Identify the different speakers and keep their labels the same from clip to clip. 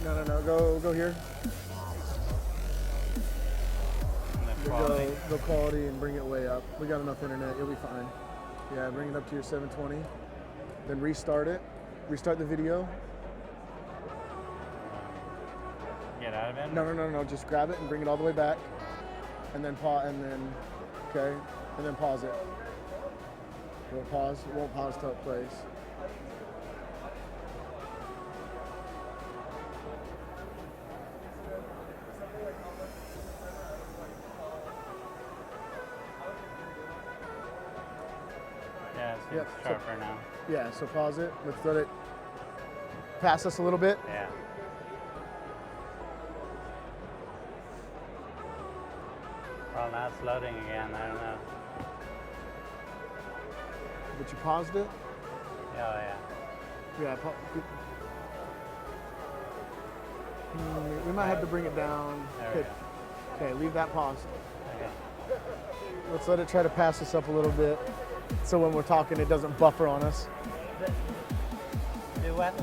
Speaker 1: No. Go here. Go quality and bring it way up. We got enough internet. You'll be fine. Yeah, bring it up to your 720. Then restart it. Restart the video.
Speaker 2: Get out of it?
Speaker 1: No. Just grab it and bring it all the way back. And then pause. Okay. And then pause it. Will it pause? It won't pause till it plays.
Speaker 2: Yeah, it seems sharper now.
Speaker 1: Yeah, so pause it. Let's let it pass us a little bit.
Speaker 2: Yeah. Well, now it's loading again. I don't know.
Speaker 1: But you paused it?
Speaker 2: Oh, yeah.
Speaker 1: Yeah. We might have to bring it down. Okay, leave that paused.
Speaker 2: Okay.
Speaker 1: Let's let it try to pass us up a little bit, so when we're talking, it doesn't buffer on us.
Speaker 2: Do what?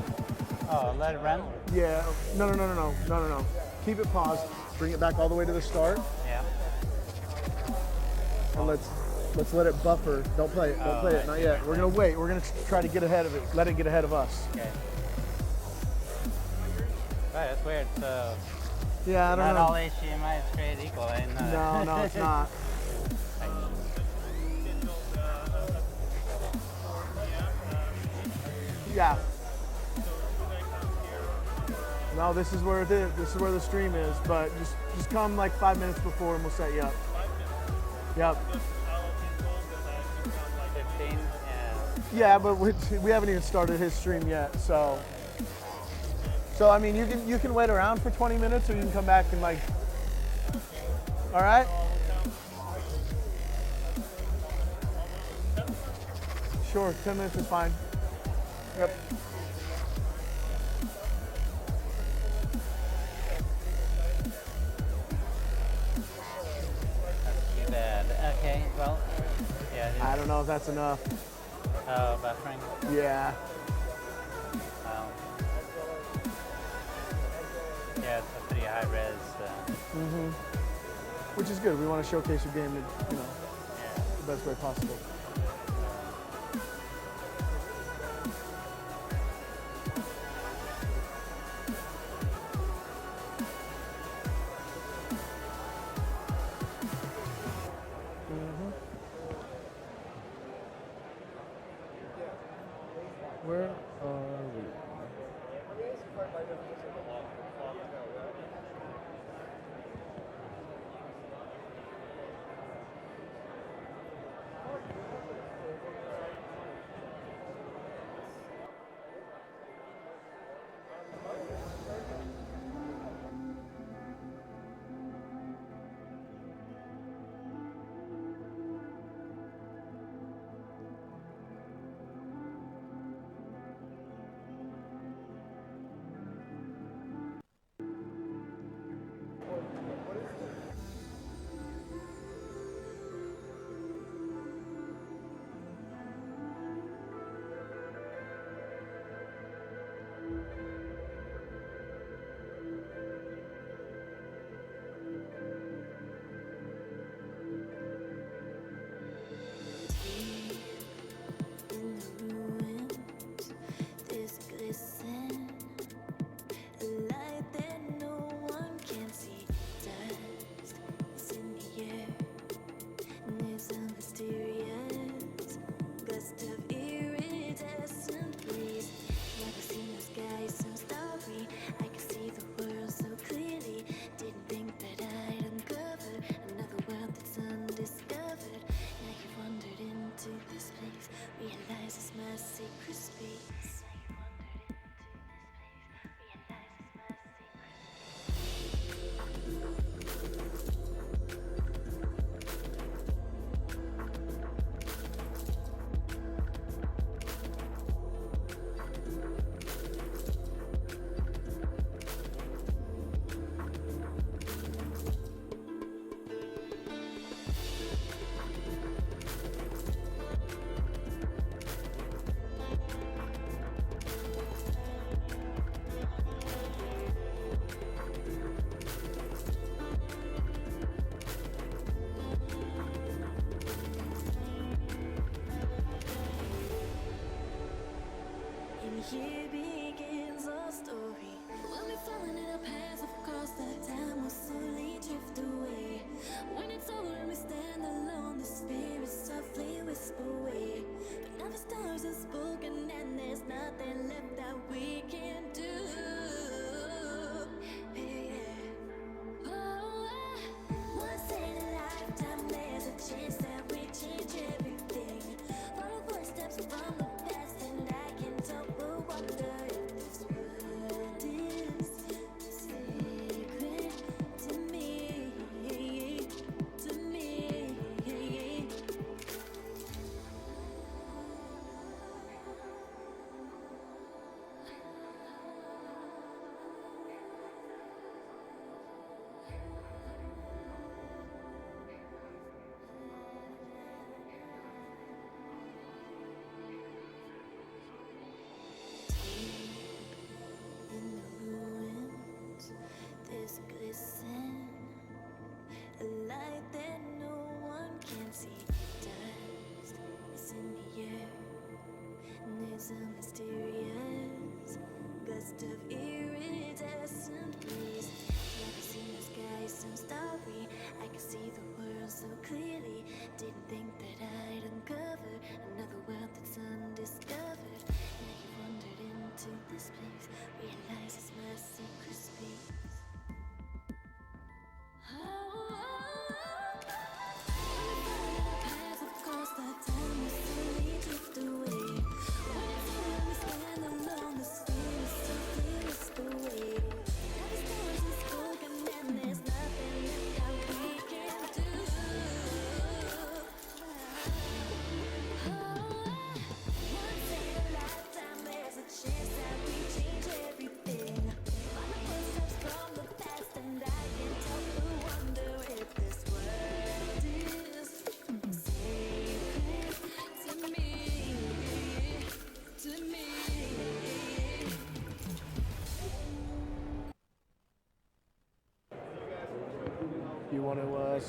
Speaker 2: Oh, let it run?
Speaker 1: Yeah. No. Keep it paused. Bring it back all the way to the start.
Speaker 2: Yeah.
Speaker 1: And let's let it buffer. Don't play it. Don't play it. Not yet. We're gonna wait. We're gonna try to get ahead of it. Let it get ahead of us.
Speaker 2: Okay. Right, that's weird. So.
Speaker 1: Yeah, I don't know.
Speaker 2: Not all HDMI is created equal.
Speaker 1: No, it's not. Yeah. No, this is where the stream is. But just come like 5 minutes before, and we'll set you up. Yep.
Speaker 2: 15.
Speaker 1: Yeah, but we haven't even started his stream yet, so I mean, you can wait around for 20 minutes, or you can come back and like. All right. Sure, 10 minutes is fine. Yep.
Speaker 2: That's too bad. Okay, well, yeah.
Speaker 1: I don't know if that's enough.
Speaker 2: Oh, buffering?
Speaker 1: Yeah.
Speaker 2: Yeah, it's a pretty high res.
Speaker 1: Which is good. We want to showcase your game, the best way possible. Where are we?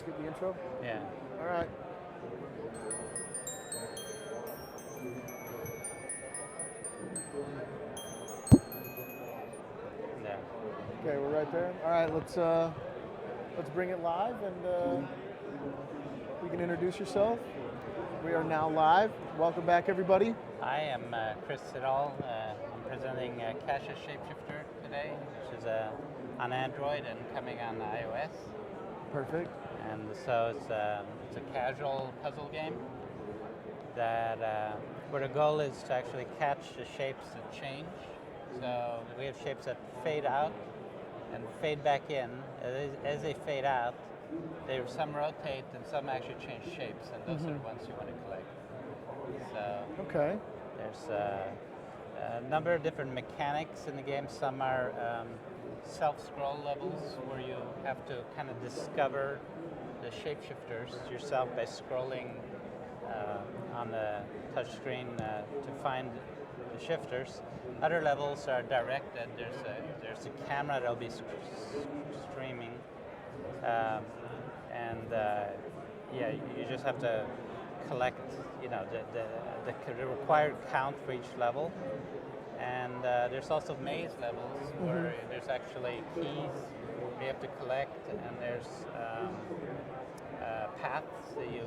Speaker 1: skip the intro?
Speaker 2: Yeah.
Speaker 1: All right.
Speaker 2: Yeah.
Speaker 1: Okay, we're right there. All right, let's bring it live, and you can introduce yourself. We are now live. Welcome back, everybody.
Speaker 2: I am Chris Siddall. I'm presenting Casual Shapeshifter today, which is on Android and coming on iOS.
Speaker 1: Perfect.
Speaker 2: And so it's a casual puzzle game that where the goal is to actually catch the shapes that change. So we have shapes that fade out and fade back in. As they fade out, some rotate and some actually change shapes, and those are the ones you want to collect. So
Speaker 1: Okay.
Speaker 2: there's a number of different mechanics in the game. Some are self-scroll levels where you have to kind of discover the shapeshifters yourself by scrolling on the touchscreen to find the shifters. Other levels are directed. There's a camera that'll be streaming, yeah, you just have to collect, the required count for each level. And there's also maze levels where there's actually keys you have to collect, and there's paths that you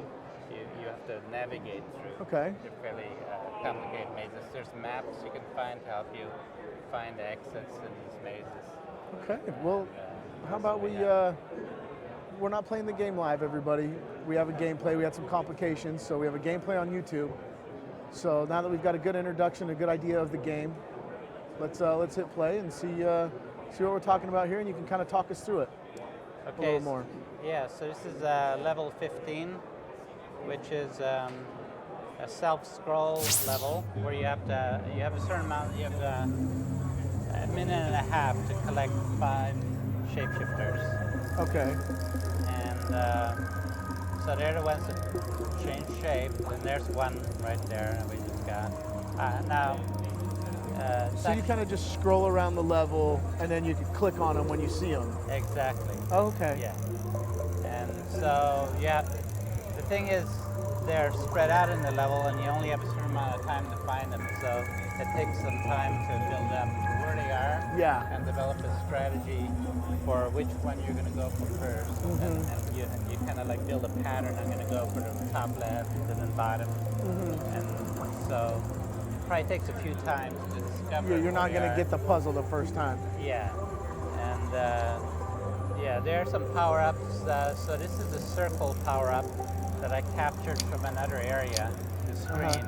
Speaker 2: have to navigate through.
Speaker 1: Okay.
Speaker 2: They're fairly complicated mazes. There's maps you can find to help you find exits in these mazes.
Speaker 1: Okay. Well, how about we're not playing the game live, everybody. We have a gameplay. We had some complications, so we have a gameplay on YouTube. So now that we've got a good introduction, a good idea of the game, let's hit play and see what we're talking about here, and you can kind of talk us through it a little more.
Speaker 2: Yeah. So this is level 15, which is a self-scroll level where you have a certain amount. You have a minute and a half to collect 5 shapeshifters.
Speaker 1: Okay.
Speaker 2: And so they're the ones that change shape, and there's one right there that we just got.
Speaker 1: So you kind of just scroll around the level, and then you can click on them when you see them.
Speaker 2: Exactly.
Speaker 1: Oh, okay.
Speaker 2: Yeah. And so, yeah, the thing is, they're spread out in the level, and you only have a certain amount of time to find them. So it takes some time to build up where they are,
Speaker 1: Yeah.
Speaker 2: and develop a strategy for which one you're going to go for first. And you kind of like build a pattern. I'm going to go for the top left and then bottom. And so it probably takes a few times to discover.
Speaker 1: Yeah, you're not going to get the puzzle the first time.
Speaker 2: Yeah. And yeah, there are some power-ups. So this is the circle power-up that I captured from another area, the screen.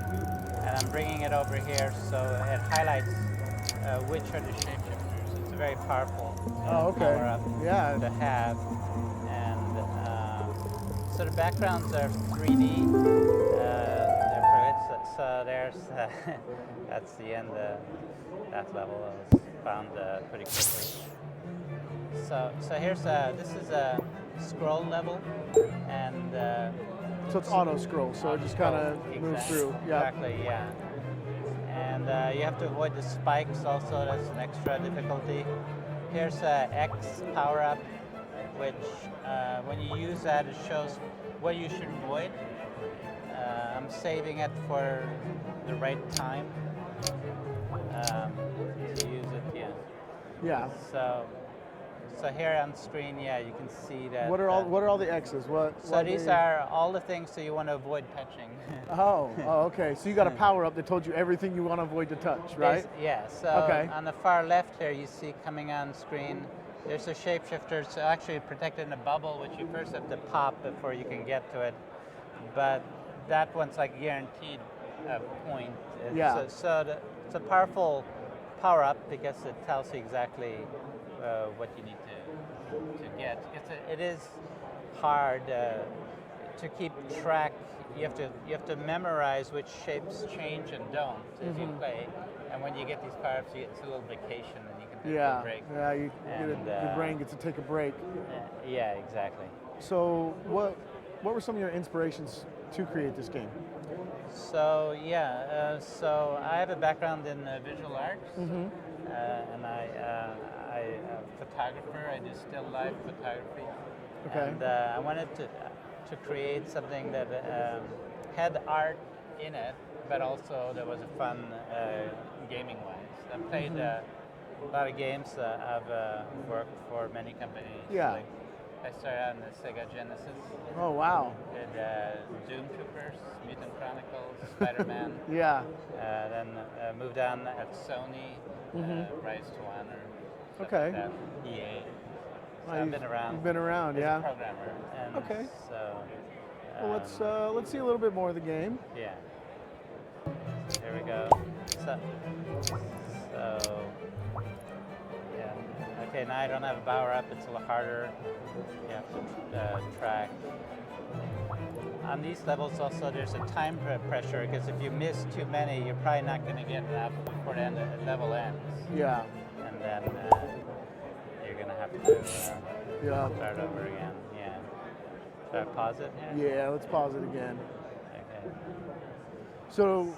Speaker 2: And I'm bringing it over here so it highlights which are the shapeshifters. It's a very powerful power-up to have. And so the backgrounds are 3D. So there's that's the end of that level. I was found pretty quickly. So here's this is a scroll level, and
Speaker 1: so it's auto-scroll, so it just kind of moves through. Yeah.
Speaker 2: Exactly, yeah. And you have to avoid the spikes also, that's an extra difficulty. Here's a X power-up, which when you use that, it shows what you should avoid. I'm saving it for the right time to use it, yeah.
Speaker 1: Yeah.
Speaker 2: So here on screen, yeah, you can see that.
Speaker 1: What are all the X's?
Speaker 2: So these are all the things that you want to avoid touching.
Speaker 1: Oh, okay. So you got a power up that told you everything you want to avoid to touch, right?
Speaker 2: Yeah. So on the far left here, you see coming on screen, there's a shapeshifter. So actually protected in a bubble, which you first have to pop before you can get to it. But that one's like guaranteed point.
Speaker 1: Yeah.
Speaker 2: So it's a powerful power up because it tells you exactly what you need to get. It is hard to keep track. You have to memorize which shapes change and don't as you play. And when you get these power-ups, it's a little vacation, and you can take a break.
Speaker 1: Yeah, your brain gets to take a break.
Speaker 2: Yeah, exactly.
Speaker 1: So what were some of your inspirations to create this game?
Speaker 2: So so I have a background in visual arts, and I'm a photographer. I do still life photography
Speaker 1: Okay.
Speaker 2: And I wanted to create something that had art in it, but also there was a fun gaming-wise. I played a lot of games. I've worked for many companies.
Speaker 1: Yeah.
Speaker 2: Like, I started out in the Sega Genesis.
Speaker 1: Oh, wow.
Speaker 2: Did Doom Troopers, Mutant Chronicles, Spider-Man.
Speaker 1: Yeah.
Speaker 2: Then moved on at Sony, Rise to Honor. Stuff
Speaker 1: Okay.
Speaker 2: Like that. EA. So
Speaker 1: Oh,
Speaker 2: I've been around.
Speaker 1: You've been around,
Speaker 2: as
Speaker 1: yeah.
Speaker 2: a programmer. And
Speaker 1: Okay.
Speaker 2: So.
Speaker 1: Well, let's see a little bit more of the game.
Speaker 2: Yeah. Here we go. So yeah. Okay, now I don't have a power up. It's a little harder. You have to track. On these levels also there's a time pressure, because if you miss too many, you're probably not going to get enough before the level ends.
Speaker 1: Yeah.
Speaker 2: And then you're going to have to start over again. Yeah. Should I pause it here?
Speaker 1: Yeah, let's pause it again.
Speaker 2: Okay.
Speaker 1: So,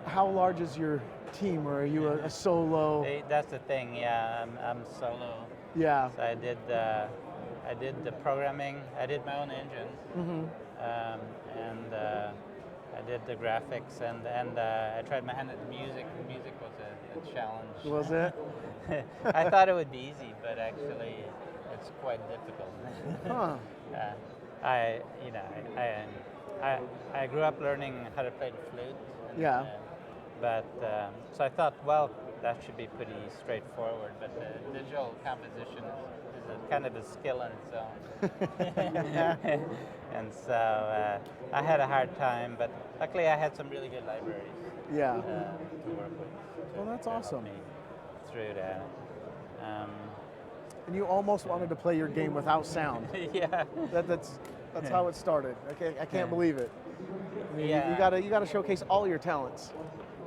Speaker 1: how large is your team, or are you a solo?
Speaker 2: That's the thing. Yeah, I'm solo.
Speaker 1: Yeah.
Speaker 2: So I did the programming. I did my own engine, and I did the graphics, and I tried my hand at the music. The music was a challenge.
Speaker 1: Was it?
Speaker 2: I thought it would be easy, but actually it's quite difficult.
Speaker 1: Huh.
Speaker 2: I grew up learning how to play the flute. And,
Speaker 1: Yeah.
Speaker 2: So I thought, well, that should be pretty straightforward. But the digital composition is a kind of a skill in its own. And so I had a hard time, but luckily I had some really good libraries.
Speaker 1: Yeah.
Speaker 2: To work with.
Speaker 1: Well, that's awesome.
Speaker 2: Me through that.
Speaker 1: And you almost wanted to play your game without sound.
Speaker 2: Yeah.
Speaker 1: That's how it started. I can't believe it. I mean,
Speaker 2: Yeah.
Speaker 1: you gotta showcase all your talents.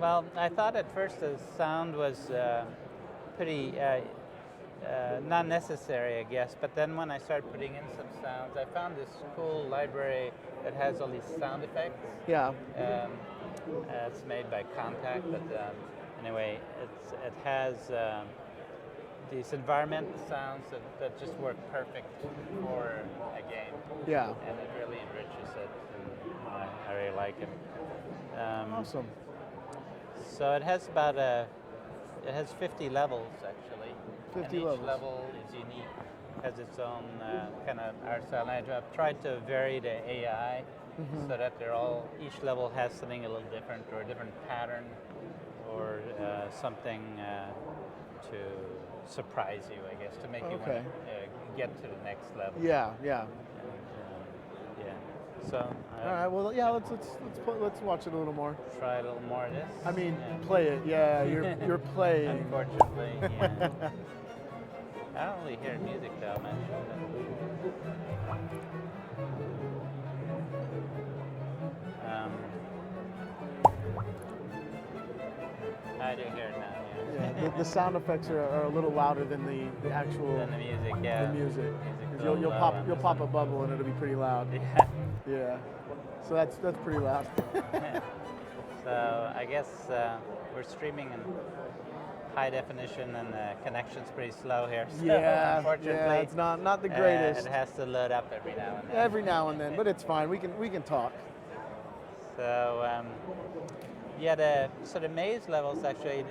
Speaker 2: Well, I thought at first the sound was pretty not necessary, I guess. But then when I started putting in some sounds, I found this cool library that has all these sound effects.
Speaker 1: Yeah.
Speaker 2: It's made by Contact, but anyway, it has these environmental sounds that just work perfect for a game.
Speaker 1: Yeah.
Speaker 2: And it really enriches it, and I really like it.
Speaker 1: Awesome.
Speaker 2: So it has it has 50 levels actually.
Speaker 1: 50
Speaker 2: and
Speaker 1: levels.
Speaker 2: Each level is unique, has its own kind of art style. And I've tried to vary the AI so that each level has something a little different, or a different pattern, or something to surprise you, I guess, to make you want to get to the next level.
Speaker 1: Yeah. Yeah.
Speaker 2: And, yeah. So.
Speaker 1: All right. Well, yeah. Let's watch it a little more.
Speaker 2: Try a little more of this.
Speaker 1: I mean, play it. Yeah. You're playing.
Speaker 2: Unfortunately, yeah. I don't really hear music though, man. I do hear it now.
Speaker 1: Yeah. The sound effects are a little louder than the actual.
Speaker 2: Than the music, yeah.
Speaker 1: The music.
Speaker 2: Music's a
Speaker 1: 'Cause You'll
Speaker 2: little
Speaker 1: pop
Speaker 2: low
Speaker 1: a bubble and it'll be pretty loud.
Speaker 2: Yeah.
Speaker 1: Yeah. So that's pretty loud.
Speaker 2: So I guess we're streaming in high definition, and the connection's pretty slow here. So
Speaker 1: Yeah.
Speaker 2: unfortunately,
Speaker 1: Yeah. It's not the greatest.
Speaker 2: it has to load up every now and then.
Speaker 1: Every now and then, but it's fine. We can talk.
Speaker 2: So the maze levels actually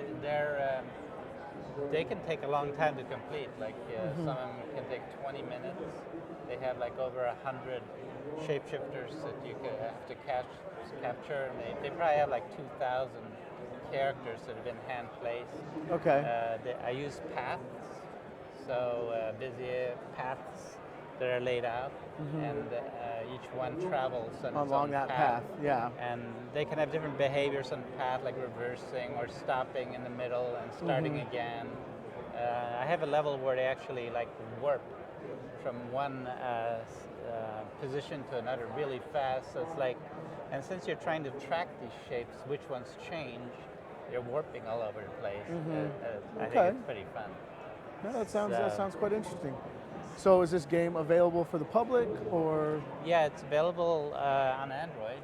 Speaker 2: they can take a long time to complete. Like some of them can take 20 minutes. They have like over 100 shapeshifters that you have to capture, and they probably have like 2,000 characters that have been hand placed.
Speaker 1: Okay.
Speaker 2: I use paths, so busy paths that are laid out, and each one travels on its
Speaker 1: Along
Speaker 2: own
Speaker 1: that path. Yeah.
Speaker 2: And they can have different behaviors on the path, like reversing or stopping in the middle and starting again. I have a level where they actually like warp from one position to another really fast. So it's like, and since you're trying to track these shapes, which ones change, you're warping all over the place. I think it's pretty fun.
Speaker 1: Yeah, that sounds quite interesting. So is this game available for the public, or?
Speaker 2: Yeah, it's available on Android,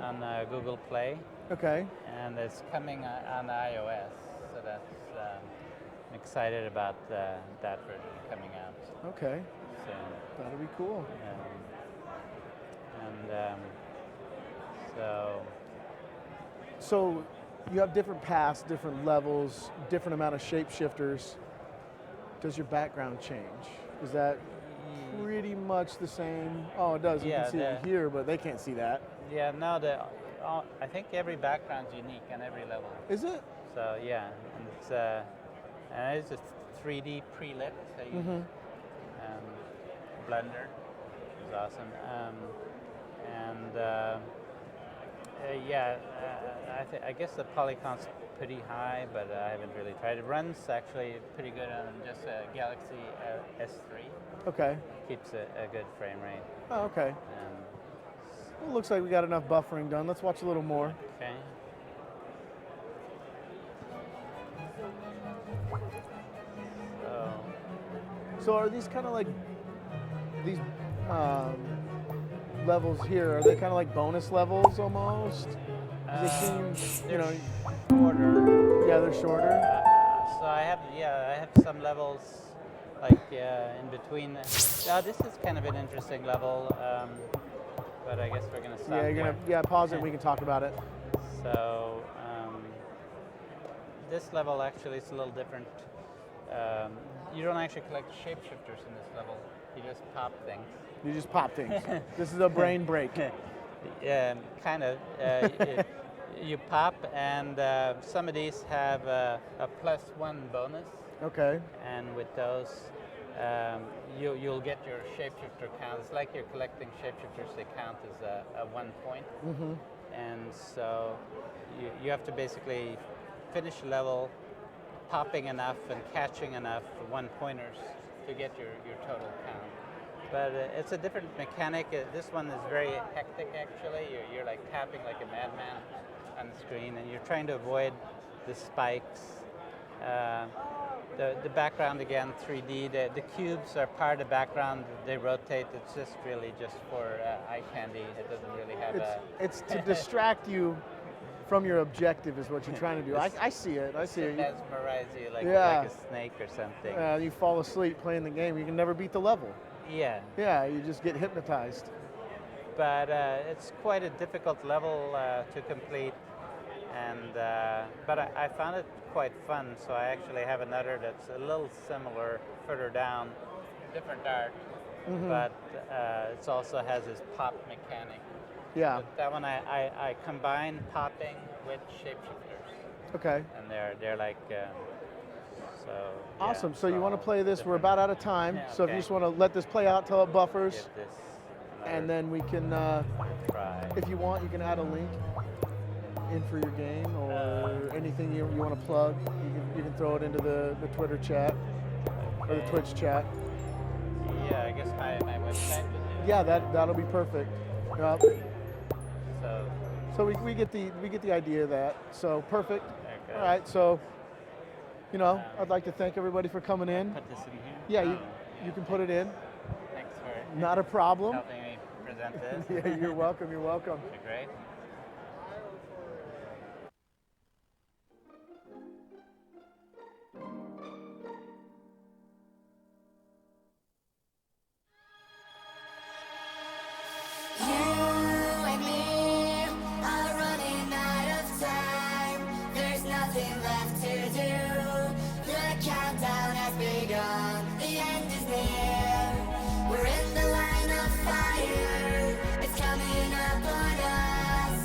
Speaker 2: on Google Play.
Speaker 1: Okay.
Speaker 2: And it's coming on iOS, so that's I'm excited about that version coming out.
Speaker 1: Okay.
Speaker 2: soon.
Speaker 1: That'll be cool. So you have different paths, different levels, different amount of shapeshifters. Does your background change? Is that pretty much the same? Oh, it does. You can see it here, but they can't see that.
Speaker 2: Yeah, no, I think every background's unique on every level.
Speaker 1: Is it?
Speaker 2: So yeah, and it's a 3D pre-lit. So you, Blender is awesome. I guess the polygon's pretty high, but I haven't really tried. It runs actually pretty good on just a Galaxy S3.
Speaker 1: Okay.
Speaker 2: Keeps a good frame rate.
Speaker 1: Oh, okay. Well, it looks like we got enough buffering done. Let's watch a little more.
Speaker 2: Okay.
Speaker 1: So are these kind of like these levels here? Are they kind of like bonus levels almost? They seem,
Speaker 2: shorter.
Speaker 1: Yeah, they're shorter.
Speaker 2: So I have some levels like in between. This is kind of an interesting level, but I guess we're gonna stop.
Speaker 1: Yeah, you're gonna pause it. And we can talk about it.
Speaker 2: So this level actually is a little different. You don't actually collect shapeshifters in this level. You just pop things.
Speaker 1: You just pop things. This is a brain break.
Speaker 2: Yeah, kind of. You pop, and some of these have a +1 bonus.
Speaker 1: Okay.
Speaker 2: And with those, you'll get your shapeshifter count. It's like you're collecting shapeshifters. They count as a 1 point.
Speaker 1: Mm-hmm.
Speaker 2: And so you have to basically finish a level, popping enough and catching enough 1-pointers to get your total count. But it's a different mechanic. This one is very hectic, actually. You're like tapping like a madman on the screen, and you're trying to avoid the spikes. The background, again, 3D. The cubes are part of the background. They rotate. It's just really just for eye candy. It doesn't really have
Speaker 1: It's to distract you from your objective is what you're trying to do. I see it. I see it.
Speaker 2: Mesmerize you like a snake or something.
Speaker 1: You fall asleep playing the game. You can never beat the level.
Speaker 2: Yeah.
Speaker 1: Yeah, you just get hypnotized.
Speaker 2: But it's quite a difficult level to complete, and but I found it quite fun. So I actually have another that's a little similar further down, different art, but it also has this pop mechanic.
Speaker 1: Yeah.
Speaker 2: But that one I combine popping with shapeshifters.
Speaker 1: Okay.
Speaker 2: And they're like. So,
Speaker 1: awesome. So you want to play this? We're about out of time.
Speaker 2: Yeah,
Speaker 1: so if you just want to let this play out till it buffers, and then we can,
Speaker 2: try.
Speaker 1: if you want, you can add a link in for your game or anything you want to plug. You can throw it into the Twitter chat or the Twitch chat.
Speaker 2: Yeah, I guess my website would do.
Speaker 1: Yeah, that'll be perfect. Yep. So we get the idea of that. So perfect.
Speaker 2: Okay.
Speaker 1: All right. So. I'd like to thank everybody for coming in.
Speaker 2: Put this in here?
Speaker 1: Yeah, you can put it in.
Speaker 2: Thanks for
Speaker 1: Not a problem.
Speaker 2: helping me present this.
Speaker 1: Yeah, you're welcome. You're welcome.
Speaker 2: Great.
Speaker 3: We're in the line of fire. It's coming up on us.